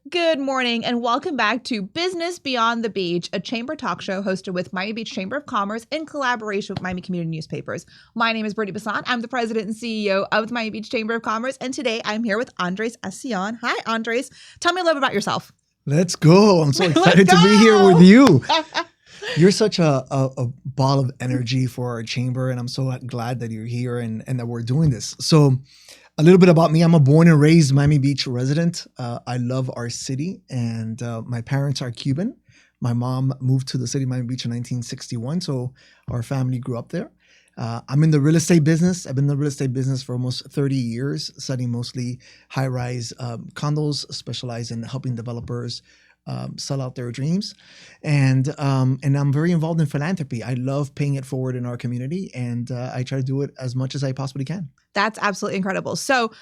Good morning and welcome back to Business Beyond the Beach, a chamber talk show hosted with Miami Beach Chamber of Commerce in collaboration with Miami Community Newspapers. My name is Brittnie Bassant. I'm the president and CEO of the Miami Beach Chamber of Commerce, and today I'm here with Andres Asion. Hi, Andres. Tell me a little bit about yourself. Let's go. I'm so excited to be here with you. You're such a ball of energy for our chamber, and I'm so glad that you're here and that we're doing this. So a little bit about me. I'm a born and raised Miami Beach resident. I love our city, and my parents are Cuban. My mom moved to the city of Miami Beach in 1961, so our family grew up there. I'm in the real estate business. I've been in the real estate business for almost 30 years, studying mostly high-rise condos, specialized in helping developers sell out their dreams. And I'm very involved in philanthropy. I love paying it forward in our community, and I try to do it as much as I possibly can. That's absolutely incredible. So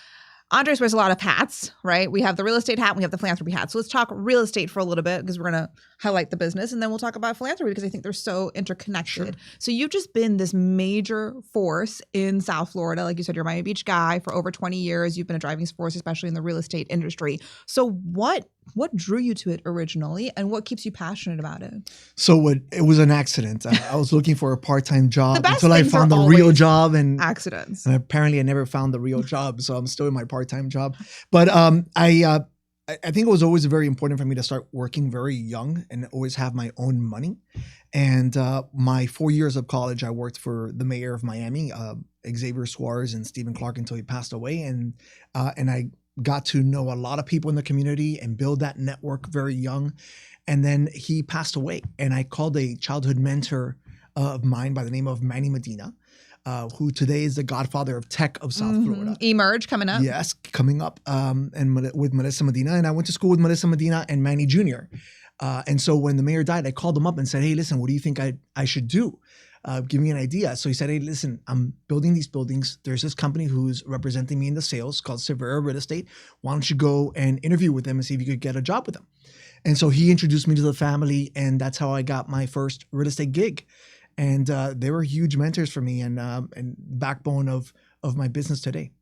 Andres wears a lot of hats, right? We have the real estate hat, and we have the philanthropy hat. So let's talk real estate for a little bit because we're going to highlight the business, and then we'll talk about philanthropy because I think they're so interconnected. Sure. So you've just been this major force in South Florida. Like you said, you're a Miami Beach guy for over 20 years. You've been a driving force, especially in the real estate industry. So what drew you to it originally, and what keeps you passionate about it? So it was an accident. I was looking for a part-time job until I found the real job, and accidents. And apparently, I never found the real job, so I'm still in my part-time job. But I think it was always very important for me to start working very young and always have my own money. And my 4 years of college, I worked for the mayor of Miami, Xavier Suarez, and Stephen Clark until he passed away, and I got to know a lot of people in the community and build that network very young. And then he passed away. And I called a childhood mentor of mine by the name of Manny Medina, who today is the godfather of tech of South Florida. Emerge coming up. Yes, coming up. And with Melissa Medina. And I went to school with Melissa Medina and Manny Jr. And so when the mayor died, I called him up and said, hey, listen, what do you think I should do? Give me an idea. So he said, hey, listen, I'm building these buildings. There's this company who's representing me in the sales called Severa Real Estate. Why don't you go and interview with them and see if you could get a job with them? And so he introduced me to the family, and that's how I got my first real estate gig. And they were huge mentors for me and backbone of my business today.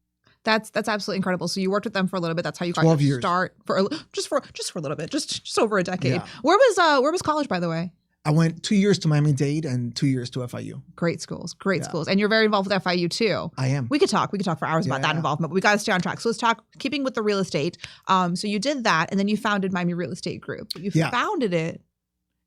That's absolutely incredible. So you worked with them for a little bit. That's how you got 12 your years. Start for just a little bit, just over a decade. Yeah. Where was college, by the way? I went 2 years to Miami-Dade and 2 years to FIU. Great schools. And you're very involved with FIU too. I am. We could talk for hours about that involvement, but we got to stay on track. So let's talk, keeping with the real estate. So you did that, and then you founded Miami Real Estate Group. You founded it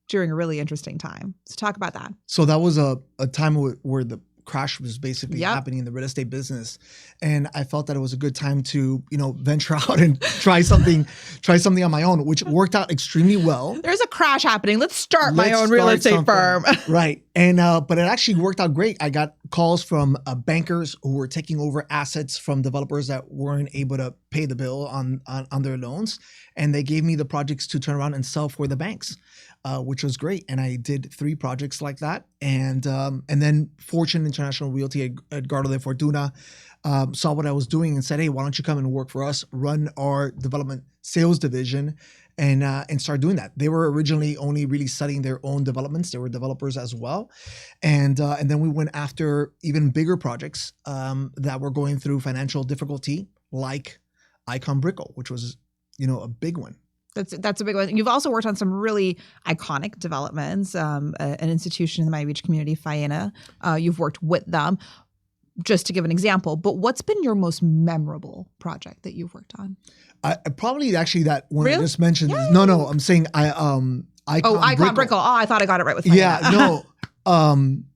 during a really interesting time. So talk about that. So that was a time where the crash was basically happening in the real estate business. And I felt that it was a good time to, venture out and try something on my own, which worked out extremely well. There's a crash happening. Let's start my own real estate firm. Right. And, but it actually worked out great. I got calls from bankers who were taking over assets from developers that weren't able to pay the bill on their loans. And they gave me the projects to turn around and sell for the banks. Which was great. And I did 3 projects like that. And then Fortune International Realty, Edgardo de Fortuna, saw what I was doing and said, hey, why don't you come and work for us, run our development sales division, and start doing that. They were originally only really studying their own developments. They were developers as well. And then we went after even bigger projects that were going through financial difficulty, like Icon Brickell, which was, a big one. That's a big one. You've also worked on some really iconic developments, an institution in the Miami Beach community, Faena. You've worked with them, just to give an example. But what's been your most memorable project that you've worked on? Probably actually that one really? I just mentioned. Yeah. No, I'm saying Icon Brickell. Oh, I thought I got it right with Faena. Yeah, no.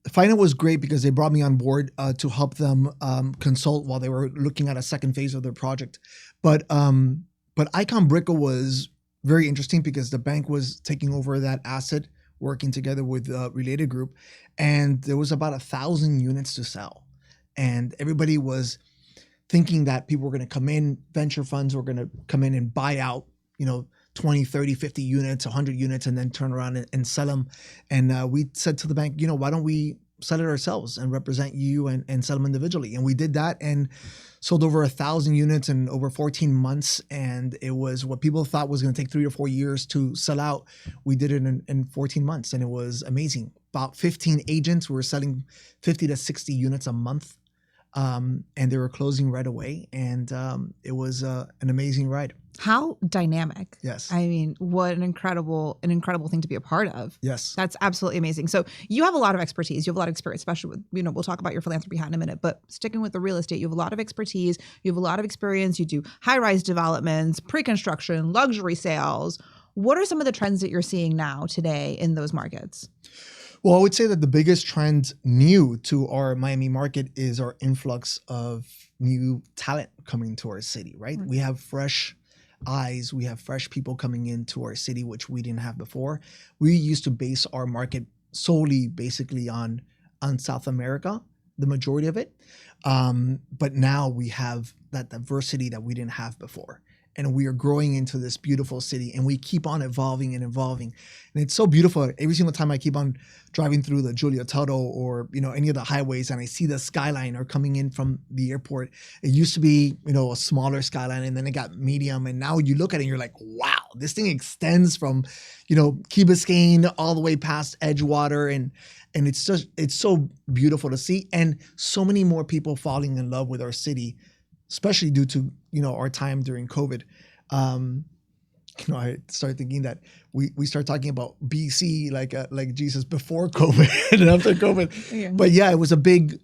Faena was great because they brought me on board to help them consult while they were looking at a second phase of their project. But Icon Brickell was very interesting because the bank was taking over that asset, working together with a related group, and there was about 1,000 units to sell. And everybody was thinking that people were going to come in, venture funds were going to come in and buy out, 20, 30, 50 units, 100 units, and then turn around and sell them. And we said to the bank, why don't we sell it ourselves and represent you and sell them individually? And we did that and sold over 1,000 units in over 14 months. And it was what people thought was going to take 3 or 4 years to sell out. We did it in 14 months, and it was amazing. About 15 agents were selling 50 to 60 units a month. and they were closing right away. And it was an amazing ride. How dynamic. Yes. I mean, what an incredible thing to be a part of. Yes. That's absolutely amazing. So you have a lot of expertise. You have a lot of experience, especially with, we'll talk about your philanthropy hat in a minute, but sticking with the real estate, you have a lot of expertise. You have a lot of experience. You do high-rise developments, pre-construction, luxury sales. What are some of the trends that you're seeing now today in those markets? Well, I would say that the biggest trend new to our Miami market is our influx of new talent coming to our city, right? We have fresh eyes. We have fresh people coming into our city, which we didn't have before. We used to base our market solely basically on South America, the majority of it. But now we have that diversity that we didn't have before. And we are growing into this beautiful city, and we keep on evolving and evolving. And it's so beautiful. Every single time I keep on driving through the Julia Tuttle or, any of the highways, and I see the skyline or coming in from the airport. It used to be, a smaller skyline, and then it got medium. And now you look at it and you're like, wow, this thing extends from, Key Biscayne all the way past Edgewater. And it's so beautiful to see. And so many more people falling in love with our city, especially due to, our time during COVID. I started thinking that we start talking about BC like Jesus before COVID and after COVID. Yeah. But yeah, it was a big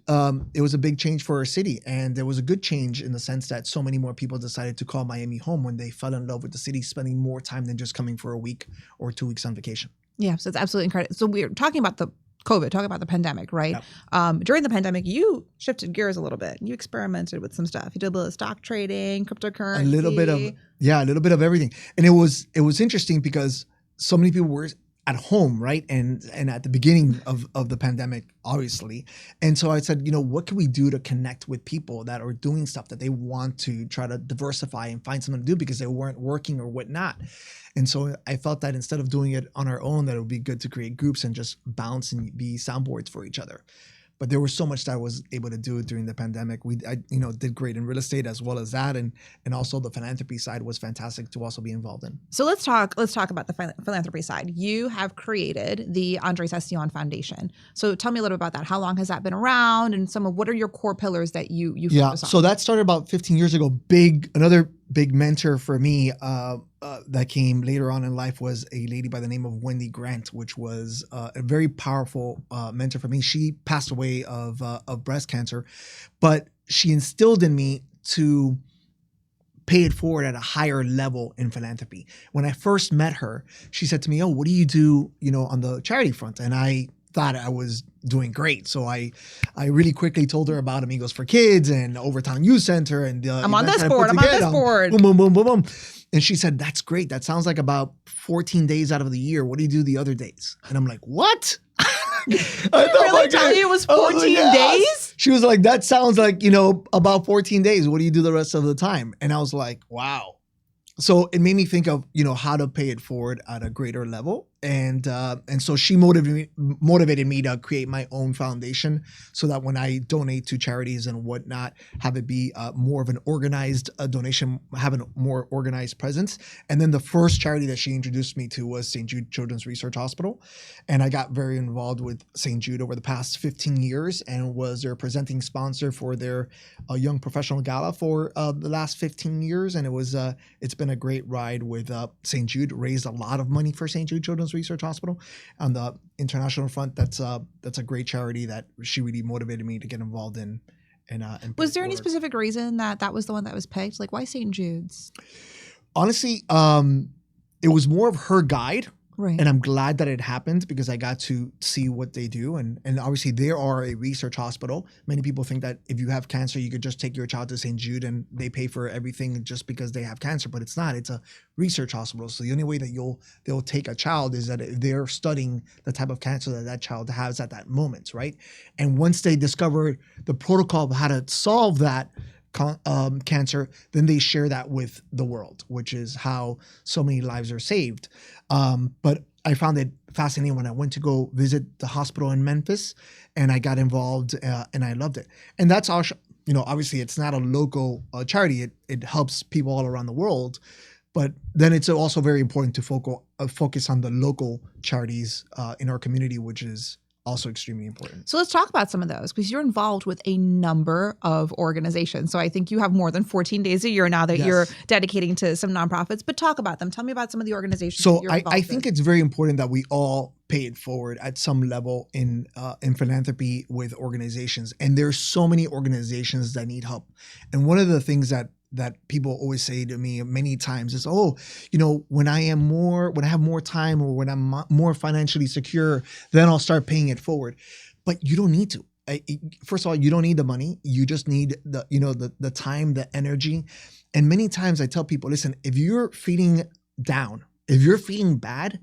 change for our city, and there was a good change in the sense that so many more people decided to call Miami home when they fell in love with the city, spending more time than just coming for a week or 2 weeks on vacation. Yeah, so it's absolutely incredible. So we're talking about the COVID, talking about the pandemic, right? Yep. During the pandemic, you shifted gears a little bit. You experimented with some stuff. You did a little stock trading, cryptocurrency. A little bit of everything. And it was interesting because so many people were at home, right? And at the beginning of the pandemic, obviously. And so I said, what can we do to connect with people that are doing stuff that they want to try to diversify and find something to do because they weren't working or whatnot. And so I felt that instead of doing it on our own, that it would be good to create groups and just bounce and be soundboards for each other. But there was so much that I was able to do during the pandemic. I did great in real estate as well as that, and also the philanthropy side was fantastic to also be involved in. So let's talk about the philanthropy side. You have created the Andres Asion Foundation. So tell me a little bit about that. How long has that been around, and what are your core pillars that you focus on? So that started about 15 years ago. Another big mentor for me that came later on in life was a lady by the name of Wendy Grant, which was a very powerful mentor for me. She passed away of breast cancer, but she instilled in me to pay it forward at a higher level in philanthropy. When I first met her, she said to me, "Oh, what do you do, on the charity front?" And I thought I was doing great. So I really quickly told her about Amigos for Kids and Overtown Youth Center. And I'm on this board. Boom, boom, boom, boom, boom. And she said, "That's great. That sounds like about 14 days out of the year. What do you do the other days?" And I'm like, "What?" I really tell you it was 14 days? She was like, "That sounds like, about 14 days. What do you do the rest of the time?" And I was like, wow. So it made me think of, how to pay it forward at a greater level. And so she motivated me to create my own foundation so that when I donate to charities and whatnot, have it be more of an organized donation, have a more organized presence. And then the first charity that she introduced me to was St. Jude Children's Research Hospital. And I got very involved with St. Jude over the past 15 years and was their presenting sponsor for their Young Professional Gala for the last 15 years. And it's been a great ride with St. Jude, raised a lot of money for St. Jude Children's Research Hospital. On the international front, that's a great charity that she really motivated me to get involved in. And was there any specific reason that was the one that was picked? Like, why St. Jude's? Honestly, it was more of her guide. Right. And I'm glad that it happened because I got to see what they do. And obviously they are a research hospital. Many people think that if you have cancer, you could just take your child to St. Jude and they pay for everything just because they have cancer, but it's not. It's a research hospital. So the only way that they'll take a child is that they're studying the type of cancer that child has at that moment, right? And once they discover the protocol of how to solve that cancer, then they share that with the world, which is how so many lives are saved. But I found it fascinating when I went to go visit the hospital in Memphis, and I got involved and I loved it. And that's also, obviously it's not a local charity. It helps people all around the world. But then it's also very important to focus on the local charities in our community, which is also extremely important. So let's talk about some of those, because you're involved with a number of organizations. So I think you have more than 14 days a year now that you're dedicating to some nonprofits, but talk about them. Tell me about some of the organizations So that you're involved I think it's very important that we all pay it forward at some level in philanthropy with organizations. And there's so many organizations that need help. And one of the things that people always say to me many times is, oh, when I have more time, or when I'm more financially secure, then I'll start paying it forward. But you don't need to. First of all, you don't need the money. You just need the time, the energy. And many times I tell people, listen, if you're feeling down, if you're feeling bad,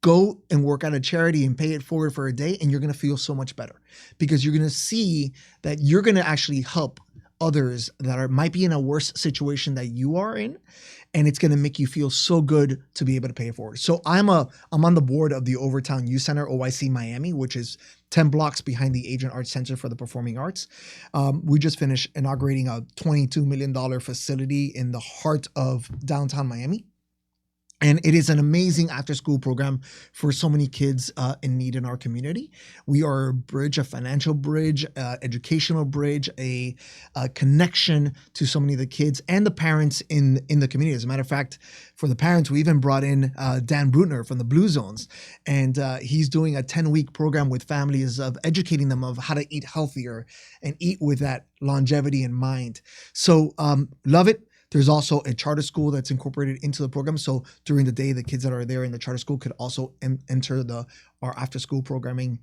go and work at a charity and pay it forward for a day, and you're going to feel so much better, because you're going to see that you're going to actually help others that might be in a worse situation that you are in, and it's going to make you feel so good to be able to pay it forward. So I'm on the board of the Overtown Youth Center, OYC Miami, which is 10 blocks behind the Asian Arts Center for the Performing Arts. We just finished inaugurating a $22 million facility in the heart of downtown Miami. And it is an amazing after-school program for so many kids in need in our community. We are a bridge, a financial bridge, educational bridge, a connection to so many of the kids and the parents in the community. As a matter of fact, for the parents, we even brought in Dan Brutner from the Blue Zones. And he's doing a 10-week program with families of educating them of how to eat healthier and eat with that longevity in mind. So love it. There's also a charter school that's incorporated into the program. So during the day, the kids that are there in the charter school could also enter our after school programming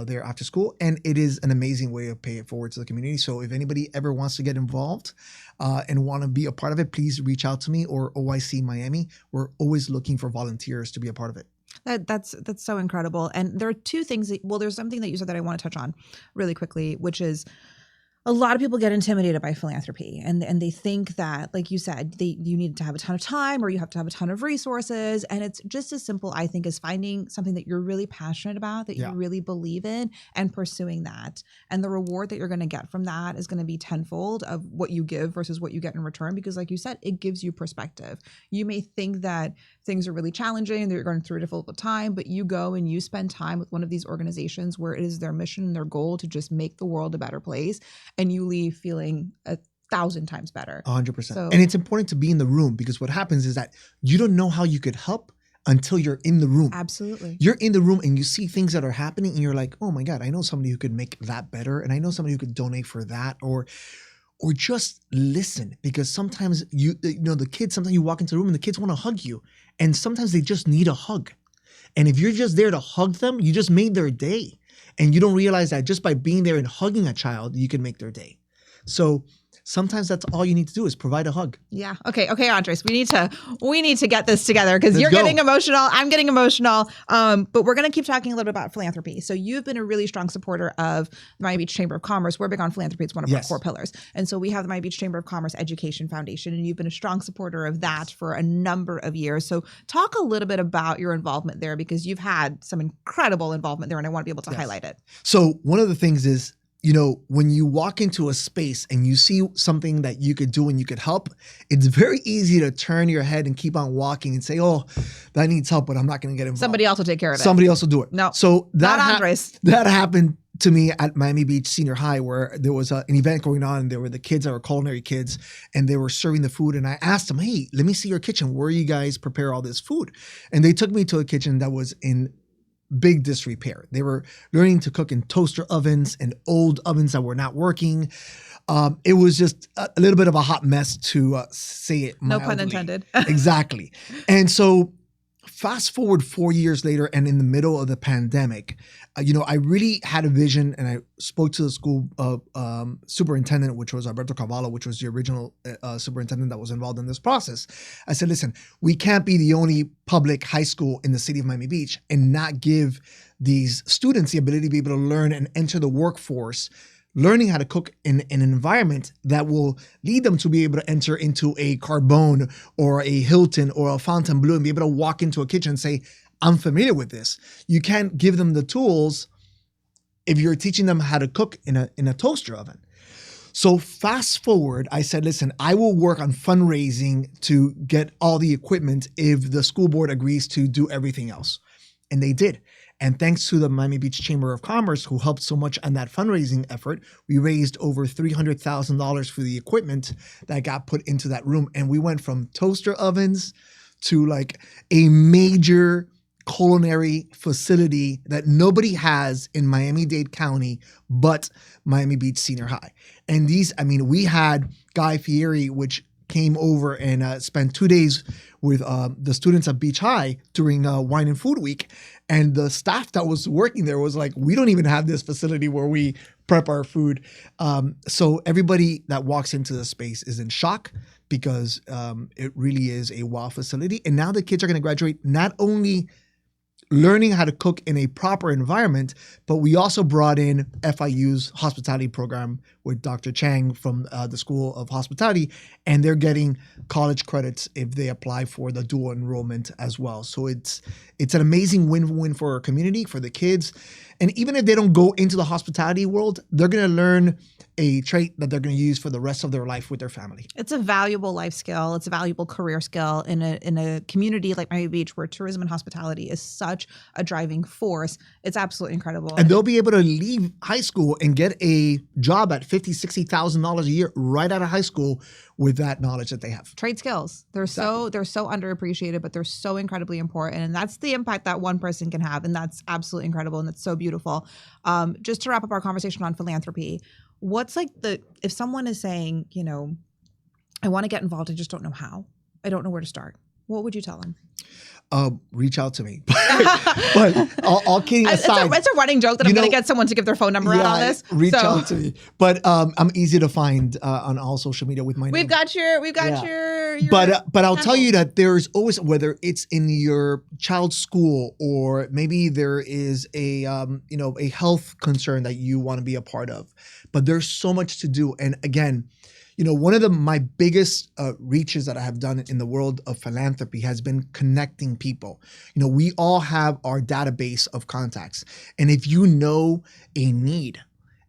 there after school. And it is an amazing way of paying it forward to the community. So if anybody ever wants to get involved and want to be a part of it, please reach out to me or OYC Miami. We're always looking for volunteers to be a part of it. That's so incredible. And there are two things there's something that you said that I want to touch on really quickly, which is, a lot of people get intimidated by philanthropy, and they think that, like you said, you need to have a ton of time, or you have to have a ton of resources. And it's just as simple, I think, as finding something that you're really passionate about, that you really believe in, and pursuing that. And the reward that you're going to get from that is going to be tenfold of what you give versus what you get in return. Because like you said, it gives you perspective. You may think that things are really challenging, that you're going through a difficult time, but you go and you spend time with one of these organizations where it is their mission and their goal to just make the world a better place. And you leave feeling 1,000 times better. 100%. So, and it's important to be in the room, because what happens is that you don't know how you could help until you're in the room. Absolutely. You're in the room and you see things that are happening and you're like, oh my God, I know somebody who could make that better. And I know somebody who could donate for that, or just listen, because sometimes the kids, sometimes you walk into the room and the kids want to hug you, and sometimes they just need a hug. And if you're just there to hug them, you just made their day. And you don't realize that just by being there and hugging a child, you can make their day. So sometimes that's all you need to do is provide a hug. Yeah. Okay, Andres, we need to get this together, because you're getting emotional. I'm getting emotional. But we're going to keep talking a little bit about philanthropy. So you've been a really strong supporter of the Miami Beach Chamber of Commerce. We're big on philanthropy. It's one of our core pillars. And so we have the Miami Beach Chamber of Commerce Education Foundation, and you've been a strong supporter of that for a number of years. So talk a little bit about your involvement there, because you've had some incredible involvement there, and I want to be able to highlight it. So one of the things is, when you walk into a space and you see something that you could do and you could help, it's very easy to turn your head and keep on walking and say, oh, that needs help, but I'm not going to get involved. Somebody else will take care of it. Somebody else will do it. No, so not Andres. That happened to me at Miami Beach Senior High, where there was an event going on, and there were the kids that were culinary kids, and they were serving the food. And I asked them, hey, let me see your kitchen. Where you guys prepare all this food? And they took me to a kitchen that was in big disrepair. They were learning to cook in toaster ovens and old ovens that were not working. It was just a little bit of a hot mess, to say it mildly. No pun intended. Exactly. And so fast forward 4 years later, and in the middle of the pandemic, I really had a vision, and I spoke to the school superintendent, which was Alberto Cavallo, which was the original superintendent that was involved in this process. I said, listen, we can't be the only public high school in the city of Miami Beach and not give these students the ability to be able to learn and enter the workforce, learning how to cook in an environment that will lead them to be able to enter into a Carbone or a Hilton or a Fontainebleau and be able to walk into a kitchen and say, I'm familiar with this. You can't give them the tools if you're teaching them how to cook in a toaster oven. So fast forward, I said, listen, I will work on fundraising to get all the equipment if the school board agrees to do everything else. And they did. And thanks to the Miami Beach Chamber of Commerce, who helped so much on that fundraising effort, we raised over $300,000 for the equipment that got put into that room. And we went from toaster ovens to like a major culinary facility that nobody has in Miami-Dade County but Miami Beach Senior High. And we had Guy Fieri, which came over and spent 2 days with the students at Beach High during Wine and Food Week. And the staff that was working there was like, we don't even have this facility where we prep our food. So everybody that walks into the space is in shock because it really is a wow facility. And now the kids are going to graduate not only learning how to cook in a proper environment, but we also brought in FIU's hospitality program with Dr. Chang from the School of Hospitality, and they're getting college credits if they apply for the dual enrollment as well. So it's an amazing win-win for our community, for the kids. And even if they don't go into the hospitality world, they're going to learn a trait that they're going to use for the rest of their life with their family. It's a valuable life skill. It's a valuable career skill in a community like Miami Beach where tourism and hospitality is such a driving force. It's absolutely incredible. And they'll be able to leave high school and get a job at $50,000, $60,000 a year right out of high school with that knowledge that they have. Trade skills. They're so underappreciated, but they're so incredibly important. And that's the impact that one person can have. And that's absolutely incredible. And that's so beautiful. Just to wrap up our conversation on philanthropy, what's like if someone is saying, I want to get involved, I just don't know how. I don't know where to start. What would you tell them? Reach out to me. But all kidding aside. It's a running joke that I'm going to get someone to give their phone number out on this. Reach out to me. But I'm easy to find on all social media with my name. We've got your But I'll tell you that there's always, whether it's in your child's school or maybe there is a health concern that you want to be a part of. But there's so much to do. And again, one of my biggest reaches that I have done in the world of philanthropy has been connecting people. We all have our database of contacts. And if you know a need,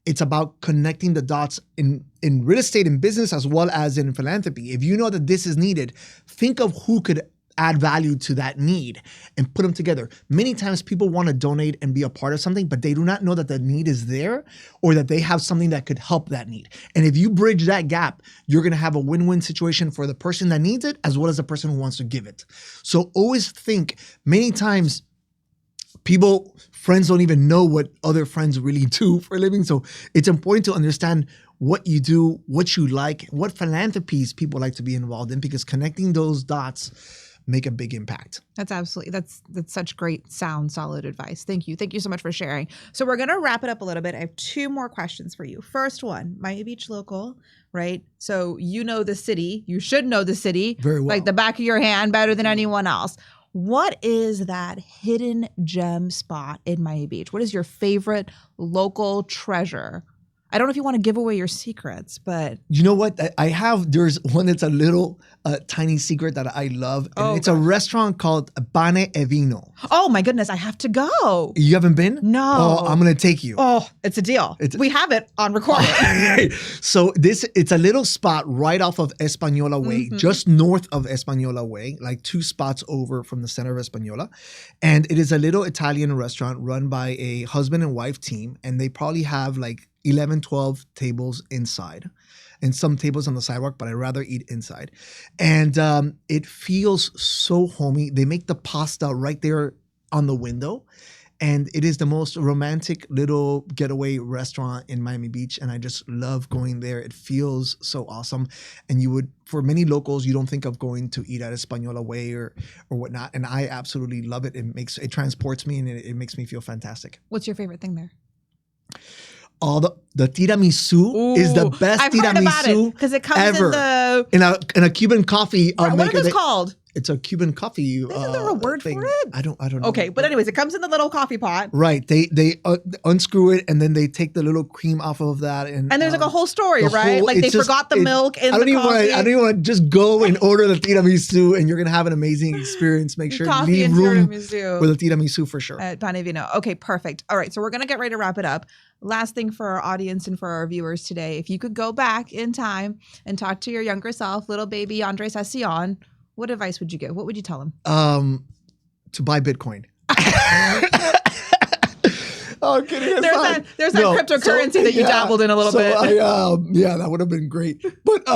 it's about connecting the dots in real estate and business as well as in philanthropy. If you know that this is needed, think of who could add value to that need and put them together. Many times people want to donate and be a part of something, but they do not know that the need is there or that they have something that could help that need. And if you bridge that gap, you're going to have a win-win situation for the person that needs it as well as the person who wants to give it. So always think, many times friends don't even know what other friends really do for a living. So it's important to understand what you do, what you like, what philanthropies people like to be involved in, because connecting those dots make a big impact. That's such great, sound, solid advice. Thank you. Thank you so much for sharing. So we're going to wrap it up a little bit. I have two more questions for you. First one, Miami Beach local, right? So you know the city. You should know the city very well, like the back of your hand, better than anyone else. What is that hidden gem spot in Miami Beach? What is your favorite local treasure? I don't know if you want to give away your secrets, but... You know what? There's one that's a little tiny secret that I love. And it's a restaurant called Pane e Vino. Oh my goodness, I have to go. You haven't been? No. Oh, I'm going to take you. Oh, it's a deal. We have it on recording. So it's a little spot right off of Española Way, just north of Española Way, like 2 spots over from the center of Española. And it is a little Italian restaurant run by a husband and wife team. And they probably have like 11, 12 tables inside and some tables on the sidewalk, but I'd rather eat inside. And it feels so homey. They make the pasta right there on the window. And it is the most romantic little getaway restaurant in Miami Beach. And I just love going there. It feels so awesome. And for many locals, you don't think of going to eat at Española Way or whatnot. And I absolutely love it. It transports me and it makes me feel fantastic. What's your favorite thing there? The tiramisu is the best tiramisu because it comes ever. in a Cuban coffee maker. What is it called? It's a Cuban coffee. Isn't there a word for it? I don't know. Okay, but anyways, it comes in the little coffee pot. Right. They unscrew it and then they take the little cream off of that. And there's like a whole story, right? Like they forgot the milk in the coffee. I don't even want to just go and order the tiramisu and you're going to have an amazing experience. Make sure you leave room for the tiramisu for sure. At Pane Vino. Okay, perfect. All right, so we're going to get ready to wrap it up. Last thing for our audience and for our viewers today, if you could go back in time and talk to your younger self, little baby Andres Asion, what advice would you give? What would you tell him? To buy Bitcoin. Oh, kidding aside. There's that cryptocurrency that you dabbled in a little bit. Yeah, that would have been great. But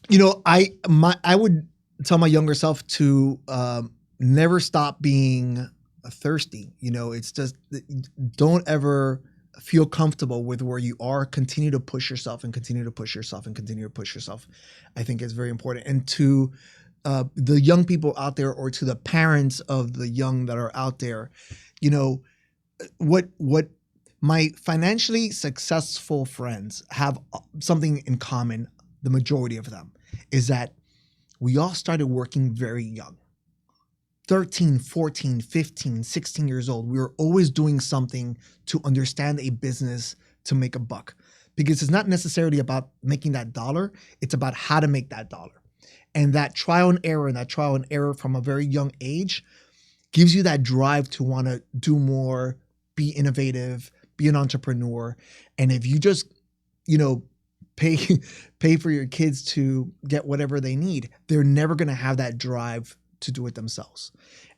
you know, I would tell my younger self to never stop being thirsty. You know, it's just don't ever feel comfortable with where you are. Continue to push yourself and continue to push yourself and continue to push yourself. I think is very important. And to the young people out there, or to the parents of the young that are out there, you know, what my financially successful friends have something in common, the majority of them, is that we all started working very young. 13, 14, 15, 16 years old. We were always doing something to understand a business, to make a buck. Because it's not necessarily about making that dollar, it's about how to make that dollar. And that trial and error from a very young age gives you that drive to want to do more, be innovative, be an entrepreneur. And if you just, you know, pay for your kids to get whatever they need, they're never going to have that drive to do it themselves.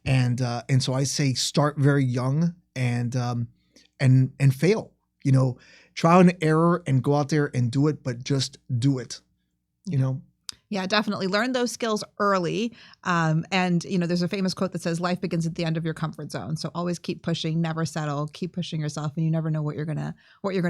And so I say start very young and fail, you know, trial and error and go out there and do it, but just do it, you know? Yeah, definitely. Learn those skills early. And, you know, there's a famous quote that says life begins at the end of your comfort zone. So always keep pushing, never settle, keep pushing yourself, and you never know what you're going to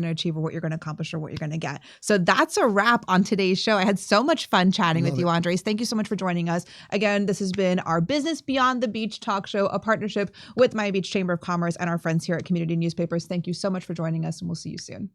achieve or what you're going to accomplish or what you're going to get. So that's a wrap on today's show. I had so much fun chatting with you, Andres. Thank you so much for joining us. Again, this has been our Business Beyond the Beach talk show, a partnership with Miami Beach Chamber of Commerce and our friends here at Community Newspapers. Thank you so much for joining us, and we'll see you soon.